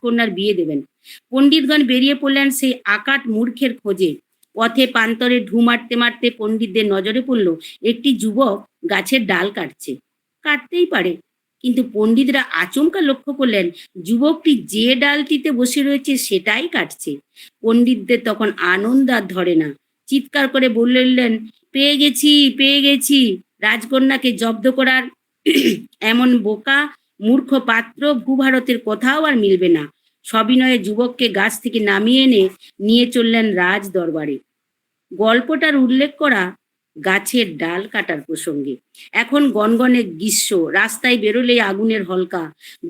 রাজকন্যার বিয়ে দেবেন। পণ্ডিতগণ বেরিয়ে পড়লেন সেই আকাট মূর্খের খোঁজে। পথে প্রান্তরে ঢু মারতে মারতে পণ্ডিতদের নজরে পড়ল একটি যুবক গাছের ডাল কাটছে। কাটতেই পারে, কিন্তু পণ্ডিতরা আচমকা লক্ষ্য করলেন যুবকটি যে ডালটিতে বসে রয়েছে সেটাই কাটছে। পণ্ডিতদের তখন আনন্দ আর ধরে না, চিৎকার করে বললেন, পেয়ে গেছি, পেয়ে গেছি! রাজকন্যাকে জব্দ করার এমন বোকা মূর্খ পাত্র ভূভারতের কোথাও আর মিলবে না। সবিনয়ে যুবককে গাছ থেকে নামিয়ে এনে নিয়ে চললেন রাজ দরবারে। গল্পটার উল্লেখ করা গাছের ডাল কাটার প্রসঙ্গে। এখন গনগনে গ্রীষ্ম, রাস্তায় বেরোলেই আগুনের হলকা,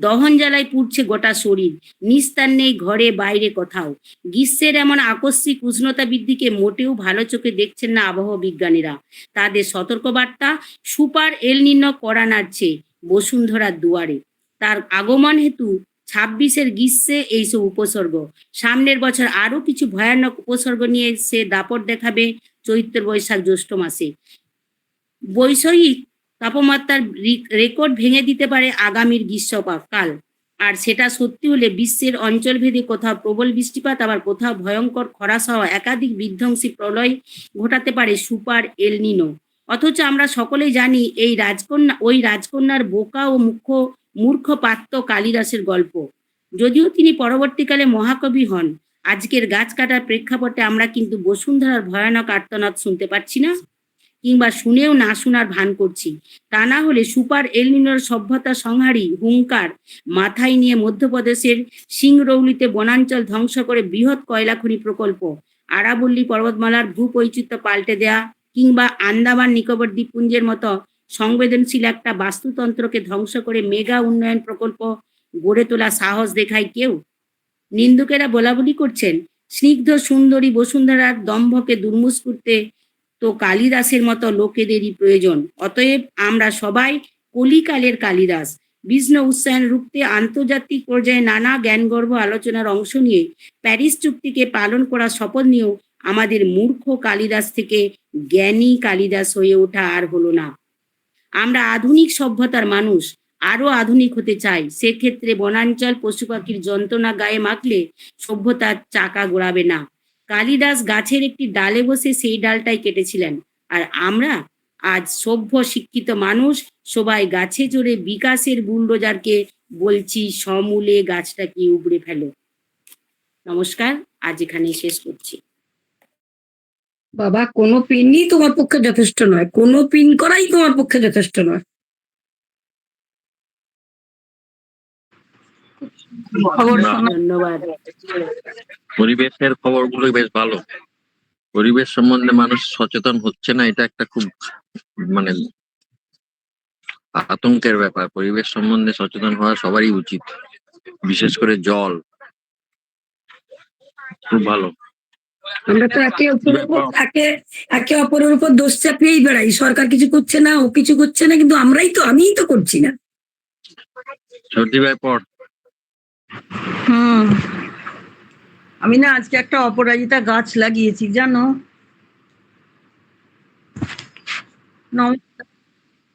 দহন জ্বালায় পুড়ছে গোটা শরীর, নিস্তার নেই ঘরে বাইরে কোথাও। গ্রীষ্মের এমন আকস্মিক উষ্ণতা বৃদ্ধিকে মোটেও ভালো চোখে দেখছেন না আবহাওয়া বিজ্ঞানীরা। তাদের সতর্কবার্তা, সুপার এল নিনো কড়া নাড়ছে বসুন্ধরার দুয়ারে। তার আগমন হেতু 26-এর গ্রীষ্মে এইসব উপসর্গ। সামনের বছর আরো কিছু ভয়ানক উপসর্গ নিয়ে সে দাপট দেখাবে চৈত্র বৈশাখ জ্যৈষ্ঠ মাসে। বৈষয়িক তাপমাত্রার রেকর্ড ভেঙে দিতে পারে আগামীর গ্রীষ্মকাল। আর সেটা সত্যি হলে বিশ্বের অঞ্চলভেদে কোথাও প্রবল বৃষ্টিপাত, আবার কোথাও ভয়ঙ্কর খরা সহ একাধিক বিধ্বংসী প্রলয় ঘটাতে পারে সুপার এল নিনো। অথচ আমরা সকলেই জানি ওই রাজকন্যার বোকা ও মূর্খ পাত্র কালিদাসের গল্প। যদিও তিনি পরবর্তীকালে মহাকবি হন, আজকের গাছ কাটার প্রেক্ষাপটে আমরা কিন্তু বসুন্ধরার ভয়ানক আর্তনাদ শুনতে পাচ্ছি না, কিংবা শুনেও না শোনার ভান করছি। তা না হলে সুপার এল নিনোর সভ্যতা সংহারী হুঙ্কার মাথায় নিয়ে মধ্যপ্রদেশের সিংরৌলিতে বনাঞ্চল ধ্বংস করে বৃহৎ কয়লা খনি প্রকল্প, আরাবল্লী পর্বতমালার ভূপৈচিত্র্য পাল্টে দেয়া, কিংবা আন্দামান নিকোবর দ্বীপপুঞ্জের মতো সংবেদনশীল একটা বাস্তুতন্ত্রকে ধ্বংস করে মেগা উন্নয়ন প্রকল্প গড়ে তোলা সাহস দেখায় কেউ? নিন্দুকেরা বলাবলি করছেন স্নিগ্ধ সুন্দরী বসুন্ধরার দম্ভকে দুর্মুষ করতে তো কালিদাসের মতো লোকেদেরই প্রয়োজন। অতএব আমরা সবাই কলিকালের কালিদাস। বিষ্ণু উচ্চায়ন রুখতে আন্তর্জাতিক পর্যায়ে নানা জ্ঞানগর্ভ আলোচনার অংশ নিয়ে প্যারিস চুক্তিকে পালন করার শপথ নিয়েও আমাদের মূর্খ কালিদাস থেকে জ্ঞানী কালিদাস হয়ে ওঠা আর হলো না। আমরা আধুনিক সভ্যতার মানুষ, আরো আধুনিক হতে চাই। সেক্ষেত্রে বনাঞ্চল পশু পাখির যন্ত্রণা গায়ে মাখলে সভ্যতার চাকা ঘোরাবে না। কালিদাস গাছের একটি ডালে বসে সেই ডালটাই কেটেছিলেন, আর আমরা আজ সভ্য শিক্ষিত মানুষ সবাই গাছে চড়ে বিকাশের বুলডোজারকে বলছি সমূলে গাছটাকে উপড়ে ফেলো। নমস্কার, আজ এখানে শেষ করছি। বাবা, কোনো পিনই তোমার পক্ষে যথেষ্ট নয়, কোনো পিন করাই তোমার পক্ষে যথেষ্ট নয়। ধন্যবাদ। পরিবেশের খবরগুলো বেশ ভালো। পরিবেশ সম্বন্ধে মানুষ সচেতন হচ্ছে না, এটা একটা খুব মানে আতঙ্কের ব্যাপার। পরিবেশ সম্বন্ধে সচেতন হওয়া সবারই উচিত, বিশেষ করে জল। খুব ভালো। আমরা তো একে অপরের উপর দোষ চাপিয়েই বেড়াই, সরকার কিছু করছে না, ও কিছু করছে না, কিন্তু আমিই তো করছি না। সর্দি ভাই পড়। আমি না আজকে একটা অপরাজিতা গাছ লাগিয়েছি, জানো?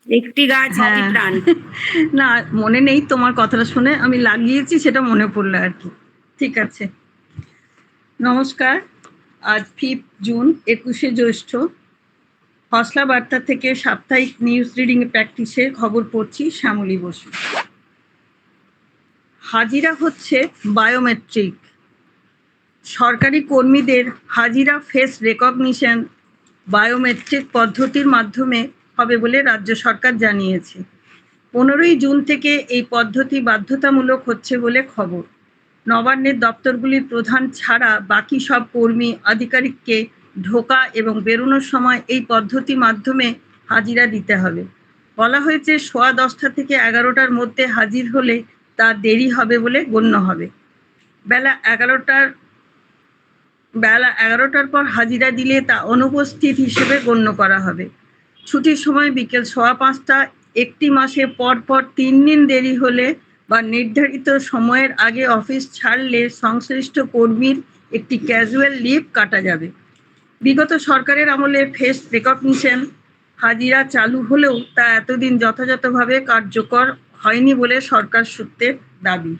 একটি গাছ প্রাণ। না, মনে নেই, তোমার কথাটা শুনে আমি লাগিয়েছি, সেটা মনে পড়লো আর কি। ঠিক আছে, নমস্কার। আজ 5 জুন, 21শে জ্যৈষ্ঠ। হসলা বার্তা থেকে সাপ্তাহিক নিউজ রিডিং প্র্যাকটিসের খবর পড়ছি, শ্যামলী বসু। হাজিরা হচ্ছে বায়োমেট্রিক। সরকারি কর্মীদের হাজিরা ফেস রেকগনিশন বায়োমেট্রিক পদ্ধতির মাধ্যমে হবে বলে রাজ্য সরকার জানিয়েছে। 15ই জুন থেকে এই পদ্ধতি বাধ্যতামূলক হচ্ছে বলে খবর। নবান্নের দপ্তরগুলির প্রধান ছাড়া বাকি সব কর্মী আধিকারিককে ঢোকা এবং বেরোনোর সময় এই পদ্ধতি মাধ্যমে হাজিরা দিতে হবে। বলা হয়েছে 10:15 থেকে 11টার মধ্যে হাজির হলে তা দেরি হবে বলে গণ্য হবে। বেলা 11টার পর হাজিরা দিলে তা অনুপস্থিত হিসেবে গণ্য করা হবে। ছুটির সময় বিকেল 5:15। একটি মাসে পরপর 3 দিন দেরি হলে বা নির্ধারিত সময়ের আগে অফিস ছাড়লে সংশ্লিষ্ট কর্মীর একটি ক্যাজুয়াল লিভ কাটা যাবে। বিগত সরকারের আমলে ফেস রেকগনিশন হাজিরা চালু হলেও তা এতদিন যথাযথভাবে কার্যকর হয়নি বলে সরকার সূত্রের দাবি।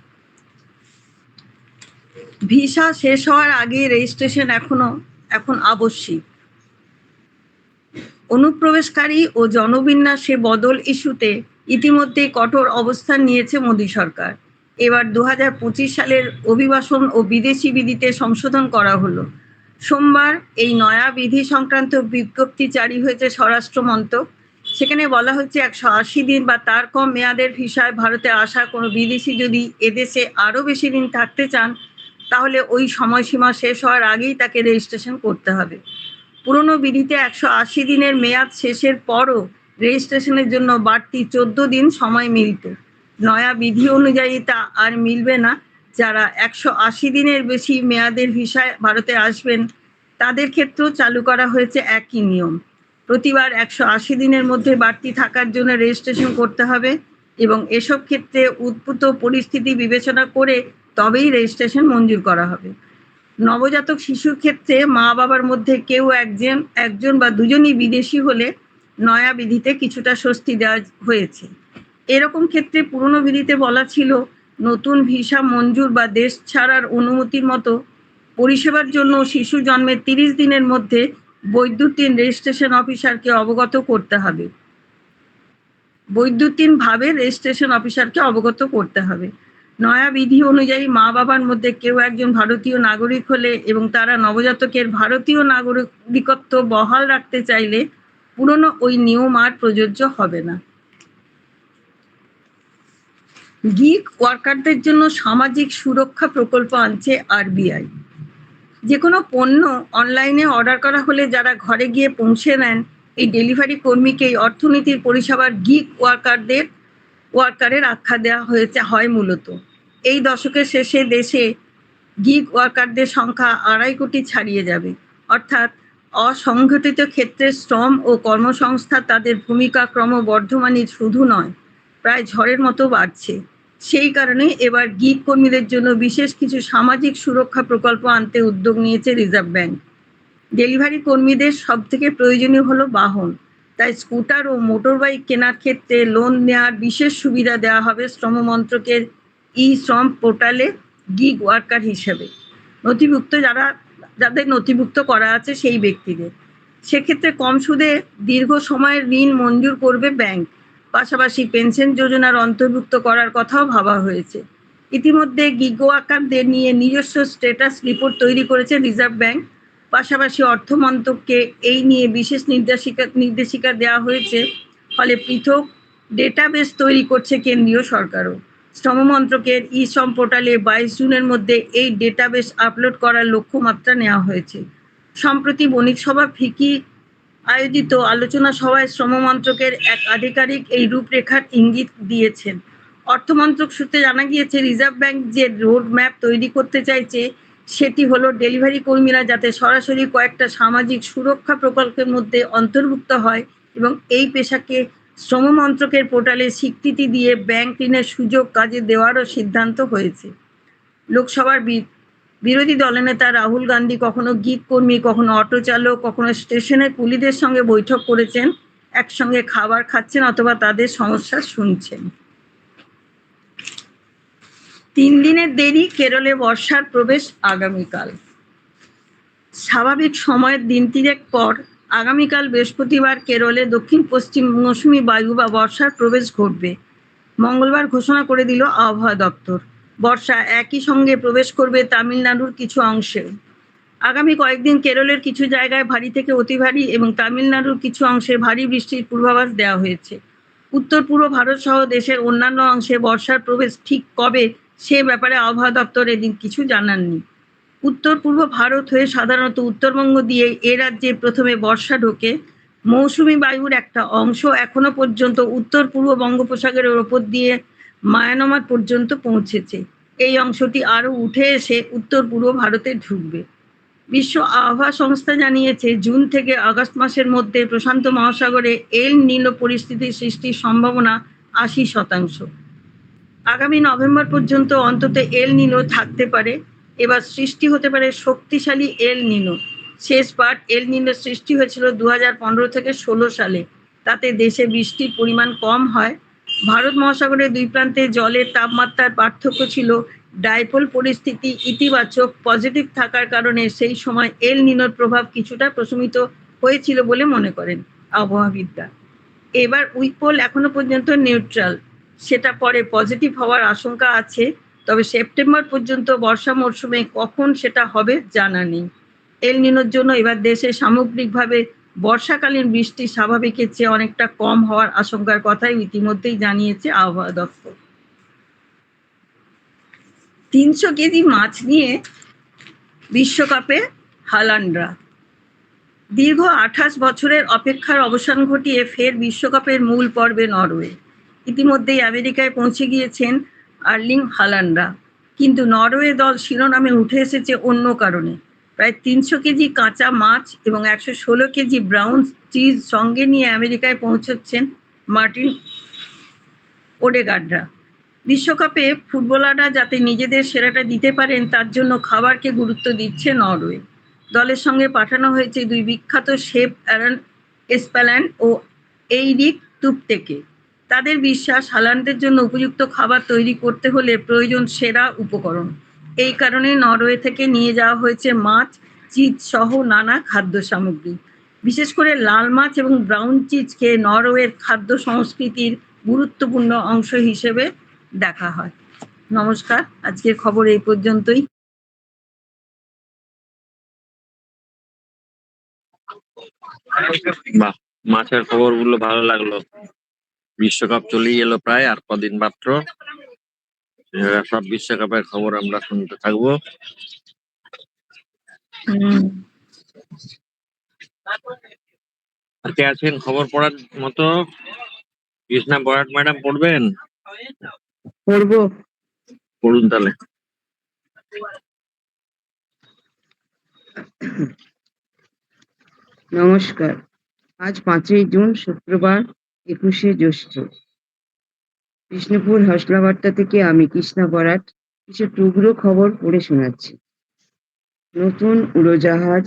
ভিসা শেষ হওয়ার আগে রেজিস্ট্রেশন এখন আবশ্যিক। অনুপ্রবেশকারী ও জনবিন্যাসে বদল ইস্যুতে ইতিমধ্যে কঠোর অবস্থান নিয়েছে মোদী সরকার। এবার 2025 সালের অভিবাসন ও বিদেশি বিধিতে সংশোধন করা হলো। সোমবার এই নয়া বিধি সংক্রান্ত বিজ্ঞপ্তি জারি হয়েছে স্বরাষ্ট্র মন্ত্রক। সেখানে বলা হচ্ছে 180 দিন বা তার কম মেয়াদের ভিসায় ভারতে আসা কোনো বিদেশি যদি এদেশে আরও বেশি দিন থাকতে চান, তাহলে ওই সময়সীমা শেষ হওয়ার আগেই তাকে রেজিস্ট্রেশন করতে হবে। পুরনো বিধিতে 180 দিনের মেয়াদ শেষের পরও রেজিস্ট্রেশনের জন্য বাড়তি 14 দিন সময় মিলত। নয়া বিধি অনুযায়ী তা আর মিলবে না। যারা 180 দিনের বেশি মেয়াদের ভিসায় ভারতে আসবেন তাদের ক্ষেত্রেও চালু করা হয়েছে একই নিয়ম। প্রতিবার 180 দিনের মধ্যে বাড়তি থাকার জন্য রেজিস্ট্রেশন করতে হবে এবং এসব ক্ষেত্রে উদ্ভূত পরিস্থিতি বিবেচনা করে তবেই রেজিস্ট্রেশন মঞ্জুর করা হবে। নবজাতক শিশুর ক্ষেত্রে মা বাবার মধ্যে কেউ একজন বা দুজনই বিদেশি হলে নয়া বিধিতে কিছুটা স্বস্তি দেওয়া হয়েছে। এরকম ক্ষেত্রে পুরনো বিধিতে বলা ছিল নতুন ভিসা মঞ্জুর বা দেশ ছাড়ার অনুমতির মতো পরিষেবার জন্য শিশু জন্মের 30 দিনের মধ্যে বৈদ্যুতিন রেজিস্ট্রেশন অফিসারকে অবগত করতে হবে। বৈদ্যুতিনভাবে রেজিস্ট্রেশন অফিসারকে অবগত করতে হবে। নয়া বিধি অনুযায়ী মা বাবার মধ্যে কেউ একজন ভারতীয় নাগরিক হলে এবং তারা নবজাতকের ভারতীয় নাগরিকত্ব বহাল রাখতে চাইলে পুরনো ওই নিয়ম আর প্রযোজ্য হবে না। গিগ ওয়ার্কারদের জন্য সামাজিক সুরক্ষা প্রকল্প আনছে আরবিআই। যে কোনো পণ্য অনলাইনে অর্ডার করা হলে যারা ঘরে গিয়ে পৌঁছে নেন, এই ডেলিভারি কর্মীকেই অর্থনীতির পরিষেবার গিগ ওয়ার্কারের আখ্যা দেওয়া হয় মূলত। এই দশকের শেষে দেশে গিগ ওয়ার্কারদের সংখ্যা 2.5 কোটি ছাড়িয়ে যাবে। অর্থাৎ অসংগঠিত ক্ষেত্রে শ্রম ও কর্মসংস্থান তাদের ভূমিকা ক্রমবর্ধমানই শুধু নয়, প্রায় ঝড়ের মতো বাড়ছে। সেই কারণে এবার গিগ কর্মীদের জন্য বিশেষ কিছু সামাজিক সুরক্ষা প্রকল্প আনতে উদ্যোগ নিয়েছে রিজার্ভ ব্যাংক। ডেলিভারি কর্মীদের সবথেকে প্রয়োজনীয় হলো বাহন, তাই স্কুটার ও মোটরবাইক কেনার ক্ষেত্রে লোন নেওয়ার বিশেষ সুবিধা দেওয়া হবে শ্রম মন্ত্রকের শ্রম পোর্টালে গিগ ওয়ার্কার হিসেবে যাদের নথিভুক্ত করা আছে সেই ব্যক্তিদের। সেক্ষেত্রে কম সুদে দীর্ঘ সময়ের ঋণ মঞ্জুর করবে ব্যাংক। পাশাপাশি পেনশন যোজনার অন্তর্ভুক্ত করার কথাও ভাবা হয়েছে। ইতিমধ্যে গিগ ওয়ার্কারদের নিয়ে নিজস্ব স্ট্যাটাস রিপোর্ট তৈরি করেছে রিজার্ভ ব্যাংক। পাশাপাশি অর্থ মন্ত্রককে এই নিয়ে বিশেষ নির্দেশিকা দেওয়া হয়েছে। ফলে পৃথক ডেটাবেস তৈরি করছে কেন্দ্রীয় সরকারও। শ্রম মন্ত্রকের শ্রম পোর্টালে 22 জুনের মধ্যে এই ডেটাবেস আপলোড করার লক্ষ্যমাত্রা নেওয়া হয়েছে। সম্প্রতি বণিক সভা ফিকি আয়োজিত আলোচনা সভায় শ্রম মন্ত্রকের এক আধিকারিক এই রূপরেখার ইঙ্গিত দিয়েছেন। অর্থমন্ত্রক সূত্রে জানা গিয়েছে, রিজার্ভ ব্যাংক যে রোড ম্যাপ তৈরি করতে চাইছে সেটি হলো ডেলিভারি কর্মীরা যাতে সরাসরি কয়েকটা সামাজিক সুরক্ষা প্রকল্পের মধ্যে অন্তর্ভুক্ত হয় এবং এই পেশাকে শ্রম মন্ত্রকের পোর্টালে স্বীকৃতি দিয়ে ব্যাংক ঋণের সুযোগ কাজে দেওয়ারও সিদ্ধান্ত হয়েছে। লোকসভার বিরোধী দলনেতা রাহুল গান্ধী কখনো গিগ কর্মী, কখনো অটো চালক, কখনো স্টেশনের কুলিদের সঙ্গে বৈঠক করেছেন, একসঙ্গে খাবার খাচ্ছেন অথবা তাদের সমস্যা শুনছেন। 3 দিনের দেরি, কেরলে বর্ষার প্রবেশ আগামীকাল। স্বাভাবিক সময়ের দিন 3 পর আগামীকাল বৃহস্পতিবার কেরলে দক্ষিণ পশ্চিম মৌসুমী বায়ু বা বর্ষার প্রবেশ ঘটবে। মঙ্গলবার ঘোষণা করে দিল আবহাওয়া দপ্তর। বর্ষা একই সঙ্গে প্রবেশ করবে তামিলনাড়ুর কিছু অংশেও। আগামী কয়েকদিন কেরলের কিছু জায়গায় ভারী থেকে অতি ভারী এবং তামিলনাড়ুর কিছু অংশে ভারী বৃষ্টির পূর্বাভাস দেওয়া হয়েছে। উত্তর পূর্ব ভারত সহ দেশের অন্যান্য অংশে বর্ষার প্রবেশ ঠিক কবে সে ব্যাপারে আবহাওয়া দপ্তর এদিন কিছু জানাননি। উত্তর পূর্ব ভারত হয়ে সাধারণত উত্তরবঙ্গ দিয়ে এ রাজ্যে প্রথমে বর্ষা ঢোকে। মৌসুমী বায়ুর একটা অংশ এখনো পর্যন্ত উত্তর পূর্ব বঙ্গোপসাগরের ওপর দিয়ে মায়ানমার পর্যন্ত পৌঁছেছে। এই অংশটি আরও উঠে এসে উত্তর পূর্ব ভারতে ঢুকবে। বিশ্ব আবহাওয়া সংস্থা জানিয়েছে, জুন থেকে আগস্ট মাসের মধ্যে প্রশান্ত মহাসাগরে এল নিনো পরিস্থিতির সৃষ্টির সম্ভাবনা 80%। আগামী নভেম্বর পর্যন্ত অন্তত এল নিনো থাকতে পারে। এবার সৃষ্টি হতে পারে শক্তিশালী এল নিনো। শেষবার এল নিনো সৃষ্টি হয়েছিল 2015 থেকে 16 সালে। তাতে দেশে বৃষ্টির পরিমাণ কম হয়। ভারত মহাসাগরের দুই প্রান্তে জলের তাপমাত্রার পার্থক্য ছিল ডাইপোল পরিস্থিতি ইতিবাচক পজিটিভ থাকার কারণে সেই সময় এল নিনোর প্রভাব কিছুটা প্রশমিত হয়েছিল বলে মনে করেন আবহাওয়াবিদরা। এবার উইপোল এখনো পর্যন্ত নিউট্রাল, সেটা পরে পজিটিভ হওয়ার আশঙ্কা আছে, তবে সেপ্টেম্বর পর্যন্ত বর্ষা মরশুমে কখন সেটা হবে জানা নেই। এল নিনোর জন্য এবার দেশে সামগ্রিকভাবে বর্ষাকালীন বৃষ্টি স্বাভাবিকের চেয়ে অনেকটা কম হওয়ার আশঙ্কার কথাই ইতিমধ্যেই জানিয়েছে আবহাওয়া দপ্তর। 300 কেজি মাছ নিয়ে বিশ্বকাপে হালান্ডরা। দীর্ঘ 28 বছরের অপেক্ষার অবসান ঘটিয়ে ফের বিশ্বকাপের মূল পর্বে নরওয়ে। ইতিমধ্যেই আমেরিকায় পৌঁছে গিয়েছেন আর্লিং হালান্ডরা, কিন্তু নরওয়ে দল শিরোনামে উঠে এসেছে অন্য কারণে। প্রায় 300 কেজি কাঁচা মাছ এবং 116 কেজি ব্রাউন চিজ সঙ্গে নিয়ে আমেরিকায় পৌঁছচ্ছেন মার্টিন ওডেগার্ডরা। বিশ্বকাপে ফুটবলাররা যাতে নিজেদের সেরাটা দিতে পারেন তার জন্য খাবারকে গুরুত্ব দিচ্ছে নরওয়ে। দলের সঙ্গে পাঠানো হয়েছে 2 বিখ্যাত শেফ অ্যারন এসপ্যাল্যান্ড ও এইরিক তুপতেকে। তাদের বিশ্বাস হালান্ডের জন্য উপযুক্ত খাবার তৈরি করতে হলে প্রয়োজন সেরা উপকরণ। এই কারণে নরওয়ে থেকে নিয়ে যাওয়া হয়েছে মাছ, চিজ সহ নানা খাদ্য সামগ্রী। বিশেষ করে লাল মাছ এবং ব্রাউন চিজকে নরওয়ের খাদ্য সংস্কৃতির গুরুত্বপূর্ণ অংশ হিসেবে দেখা হয়। নমস্কার, আজকের খবর এই পর্যন্তই। বাহ, মাছের খবরগুলো ভালো লাগলো। বিশ্বকাপ চলেই এলো প্রায়, আর কদিন মাত্র। সব বিশ্বকাপের খবর আমরা শুনতে থাকবো। কে আছেন খবর পড়ার মতো? কৃষ্ণা বরাট ম্যাডাম পড়বেন? পড়বো। পড়ুন তাহলে। নমস্কার। আজ 5ই জুন, শুক্রবার, 21শে জ্যৈষ্ঠ। বিষ্ণুপুর হাসলাবার্তা থেকে আমি কৃষ্ণা বরাট কিছু টুকরো খবর পড়ে শোনাচ্ছি। নতুন উড়োজাহাজ,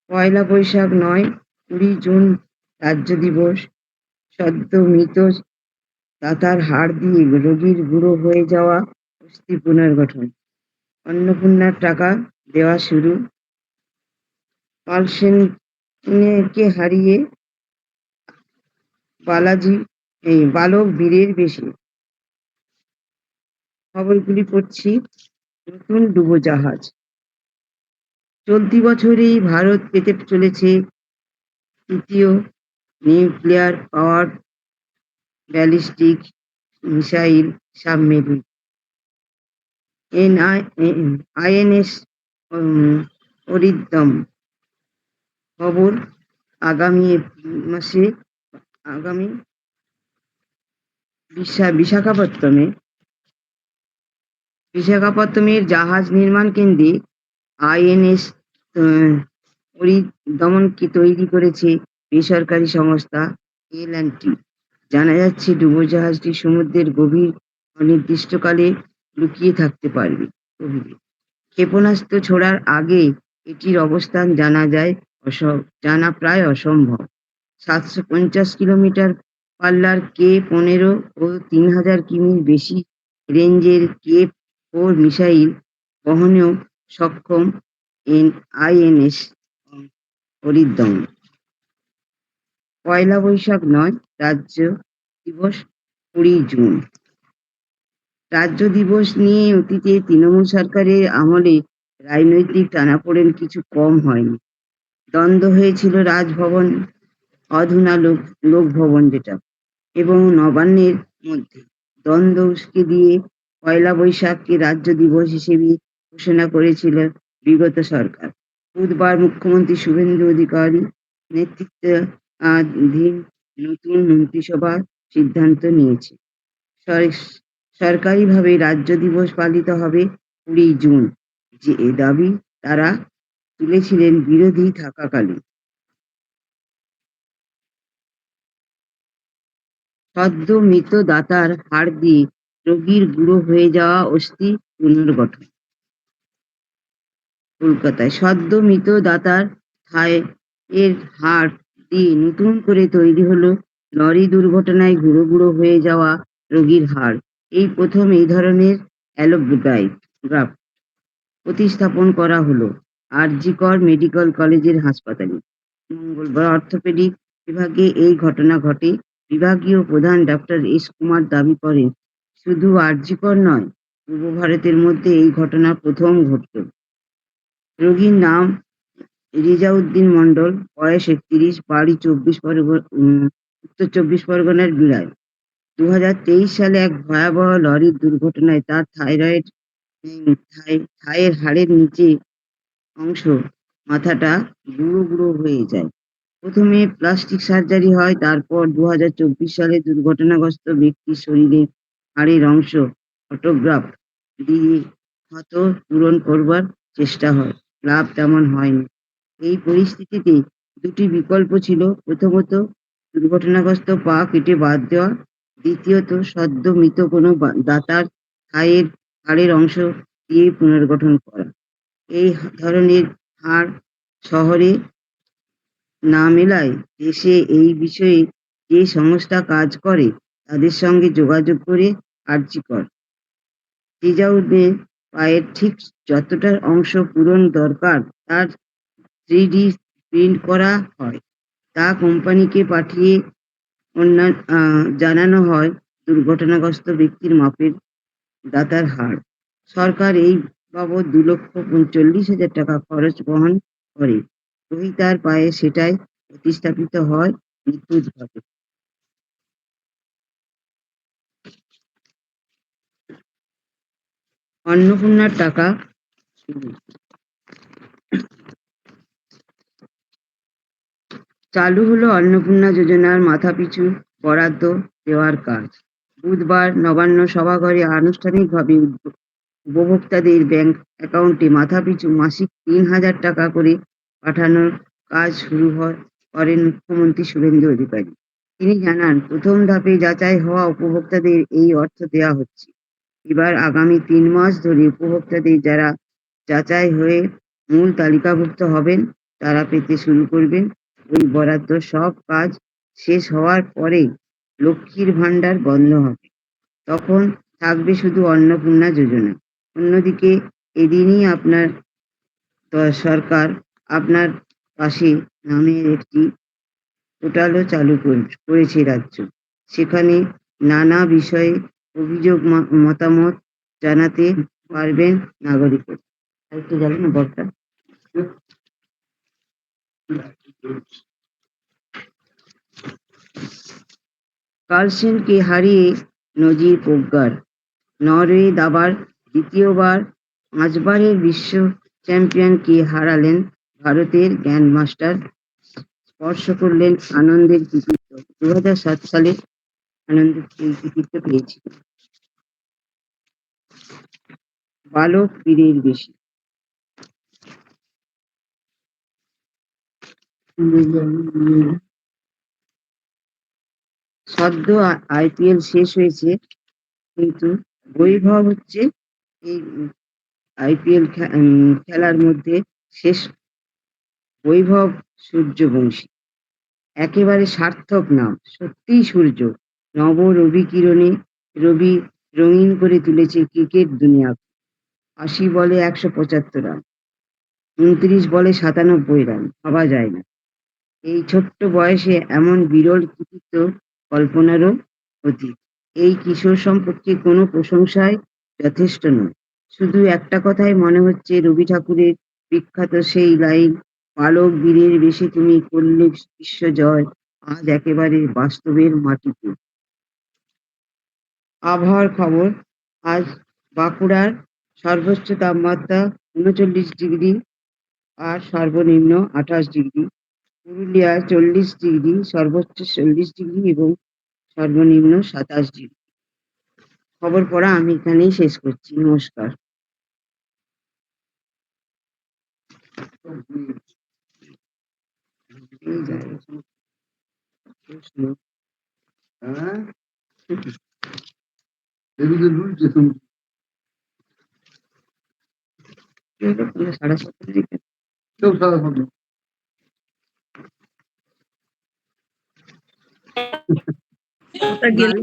1 বৈশাখ নয় 20 জুন রাজ্য দিবস। সদ্য মৃত দাতার হাড় দিয়ে রোগীর গুঁড়ো হয়ে যাওয়া অস্থি পুনর্গঠন। অন্নপূর্ণার টাকা দেওয়া শুরু। পালসেনকে হারিয়ে বালক বীরের বেশি। খবরগুলি পড়ছি। নতুন ডুবোজাহাজ। চলতি বছরেই ভারত পেতে চলেছে তৃতীয় nuclear power ballistic missile submarine INS Arindam. খবর আগামী বিশাখাপত্তমের জাহাজ নির্মাণ কেন্দ্রে আইএনএস অরিন্দমকে তৈরি করেছে বেসরকারি সংস্থা এল&টি। জানা যাচ্ছে ডুবোজাহাজটি সমুদ্রের গভীর অনির্দিষ্টকালে লুকিয়ে থাকতে পারবে। ক্ষেপণাস্ত্র ছোড়ার আগে এটির অবস্থান জানা প্রায় অসম্ভব। 750 কিলোমিটার পাল্লার K-15 ও 3000 কিমির বেশি রেঞ্জের K-4 মিসাইল বহনেও সক্ষম আইএনএস অরিন্দম। 1 বৈশাখ নয় রাজ্য দিবস 20 জুন। রাজ্য দিবস নিয়ে অতীতে তৃণমূল সরকারের আমলে রাজনৈতিক টানাপোড়েন কিছু কম হয়নি। দ্বন্দ্ব হয়েছিল রাজভবন, অধুনা লোকভবন যেটা, এবং নবান্নের মধ্যে। দ্বন্দ্ব উস্কে দিয়ে 1 বৈশাখকে রাজ্য দিবস হিসেবে ঘোষণা করেছিল বিগত সরকার। বুধবার মুখ্যমন্ত্রী শুভেন্দু অধিকারী নেতৃত্বাধীন নতুন মন্ত্রিসভা সিদ্ধান্ত নিয়েছে, সরকারিভাবে রাজ্য দিবস পালিত হবে 20 জুন। যে দাবি তারা তুলেছিলেন বিরোধী থাকাকালীন। সদ্য মৃত দাতার হাড় দিয়ে রোগীর গুঁড়ো হয়ে যাওয়া অস্থি পুনর্গঠন। কলকাতায় সদ্য মৃত দাতার থাইয়ের হাড় দিয়ে নতুন করে তৈরি হলো লরি দুর্ঘটনায় গুঁড়ো হয়ে যাওয়া রোগীর হাড়। এই প্রথম এই ধরনের অ্যালোগ্রাফট প্রতিস্থাপন করা হলো আর.জি. কর মেডিকেল কলেজের হাসপাতালে। মঙ্গলবার অর্থোপেডিক বিভাগে এই ঘটনা ঘটে। বিভাগীয় প্রধান ডক্টর এস কুমার দাবি করেন, শুধু আর.জি. কর নয়, পূর্ব ভারতের মধ্যে এই ঘটনা প্রথম ঘটল। রোগীর নাম রেজাউদ্দিন মণ্ডল, বয়স ৩১, বাড়ি উত্তর ২৪ পরগনার বিরায়। ২০২৩ সালে এক ভয়াবহ লরির দুর্ঘটনায় তার থাইয়ের হাড়ের নিচে অংশ, মাথাটা গুঁড়ো গুঁড়ো হয়ে যায়। প্রথমে প্লাস্টিক সার্জারি হয়, তারপর ২০২৪ সালে দুর্ঘটনাগ্রস্ত ব্যক্তির শরীরে হাড়ের অংশ অটোগ্রাফ দিয়ে ক্ষত পূরণ করবার চেষ্টা হয়। লাভ তেমন হয়নি। এই পরিস্থিতিতে দুটি বিকল্প ছিল: প্রথমত, দুর্ঘটনাগ্রস্ত পা কেটে বাদ দেওয়া; দ্বিতীয়ত, সদ্য মৃত কোনো দাতার থাইয়ের হাড়ের অংশ দিয়ে পুনর্গঠন করা। এই ধরনের হাড় শহরে না মেলায় দেশে এই বিষয়ে যে সংস্থা কাজ করে তাদের সঙ্গে যোগাযোগ করে আর.জি. কর রেজাউদ্দিনের পায়ের ঠিক যতটা অংশ পূরণ দরকার তার 3D প্রিন্ট করা হয়। তা কোম্পানিকে পাঠিয়ে জানানো হয় দুর্ঘটনাগ্রস্ত ব্যক্তির মাপের দাতার হাড়। সরকার এই বাবদ ২,৪৫,০০০ টাকা খরচ বহন করে। রোহিতার পায়ে সেটাই প্রতিস্থাপিত হয় নিখুঁতভাবে। অন্নপূর্ণার টাকা শুরু। চালু হলো অন্নপূর্ণা যোজনার মাথাপিছু বরাদ্দ দেওয়ার কাজ। বুধবার নবান্ন সভাঘরে আনুষ্ঠানিকভাবে উপভোক্তাদের ব্যাংক অ্যাকাউন্টে মাথাপিছু মাসিক ৩,০০০ টাকা করে পাঠানোর কাজ শুরু করেন মুখ্যমন্ত্রী শুভেন্দু অধিকারী। তিনি জানান, প্রথম ধাপে যাচাই হওয়া উপভোক্তাদের এই অর্থ দেওয়া হচ্ছে। এবার আগামী ৩ মাস ধরে উপভোক্তাদের যারা যাচাই হয়ে মূল তালিকাভুক্ত হবেন তারা পেতে শুরু করবেন। ওই বরাদ্দ সব কাজ শেষ হওয়ার পরে লক্ষ্মীর ভাণ্ডার বন্ধ হবে। তখন থাকবে শুধু অন্নপূর্ণা যোজনা। অন্যদিকে এদিনই আপনার সরকার আপনার পাশে নামের একটি পোর্টালও চালু করেছে রাজ্য। সেখানে নানা বিষয়ে অভিযোগ মতামত জানাতে পারবেন নাগরিকরা। একটু যাবেন না বড়টা? কার্লসেনকে হারিয়ে নজির প্রজ্ঞার। নরওয়ে দাবার দ্বিতীয়বার 5 বারের বিশ্ব চ্যাম্পিয়নকে হারালেন ভারতের গ্র্যান্ডমাস্টার। স্পর্শ করলেন আনন্দের কৃতিত্ব। 2007 সালে আনন্দের এই কৃতিত্ব পেয়েছিল। বালক বীরের বেশি। সদ্য IPL শেষ হয়েছে, কিন্তু বৈভব হচ্ছে এই IPL খেলার মধ্যে শেষ। বৈভব সূর্যবংশী একেবারে সার্থক নাম, সত্যিই সূর্য। নব রবি কিরণে রবি রঙিন করে তুলেছে ক্রিকেট দুনিয়াকে। 80 বলে 175 রান, 29 বলে 97 রান, ভাবা যায় না। এই ছোট্ট বয়সে এমন বিরল কৃতিত্ব কল্পনারও অতীত। এই কিশোর সম্পর্কে কোনো প্রশংসায় যথেষ্ট নয়। শুধু একটা কথাই মনে হচ্ছে, রবি ঠাকুরের বিখ্যাত সেই লাইন, বালক বীরের বেশে তুমি করলে বিশ্ব জয়, আজ একেবারে বাস্তবের মাটিতে। আবহাওয়ার খবর। আজ বাঁকুড়ার সর্বোচ্চ তাপমাত্রা 39 ডিগ্রি আর সর্বনিম্ন 28 ডিগ্রি। পুরুলিয়া 40 ডিগ্রি, সর্বোচ্চ 40 ডিগ্রি এবং সর্বনিম্ন 27 ডিগ্রি। খবর পড়া আমি এখানেই শেষ করছি। নমস্কার। এই যায় প্রশ্ন। হ্যাঁ, 7:30। ওটা গেলে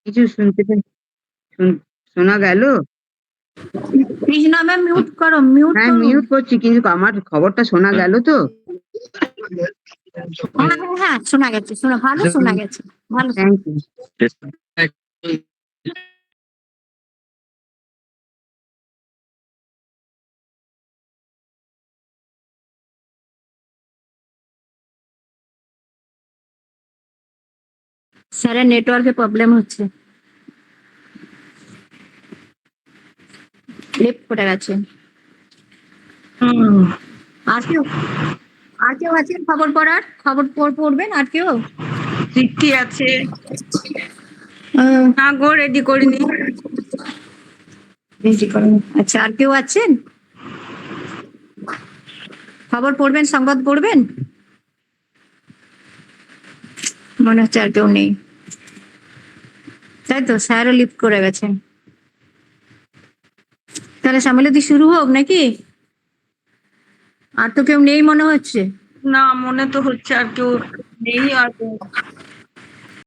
কিছু শোনা গেল? কৃষ্ণা ম্যাম মিউট করো, মিউট হ্যাঁ করো। মিউট করছি, কিন্তু আমার খবরটা শোনা গেল তো? হ্যাঁ হ্যাঁ হ্যাঁ, শোনা গেছে, ভালো শোনা গেছে, ভালো। Thank you. স্যারের নেটওয়ার্কে প্রবলেম হচ্ছে, লিফট করে গেছে। আর কেউ আছেন খবর পড়ার? পড়বেন আর কেউ? তৃপ্তি আছে। না গো, রেডি করিনি। আচ্ছা, আর কেউ আছেন খবর পড়বেন, সংবাদ পড়বেন? মনে হচ্ছে আর কেউ নেই, তাই তো? স্যারও লিফট করে গেছেন। তাহলে সামিলতি শুরু হোক নাকি? আর তো কেউ নেই মনে হচ্ছে। না, মনে তো হচ্ছে আর কেউ নেই। আর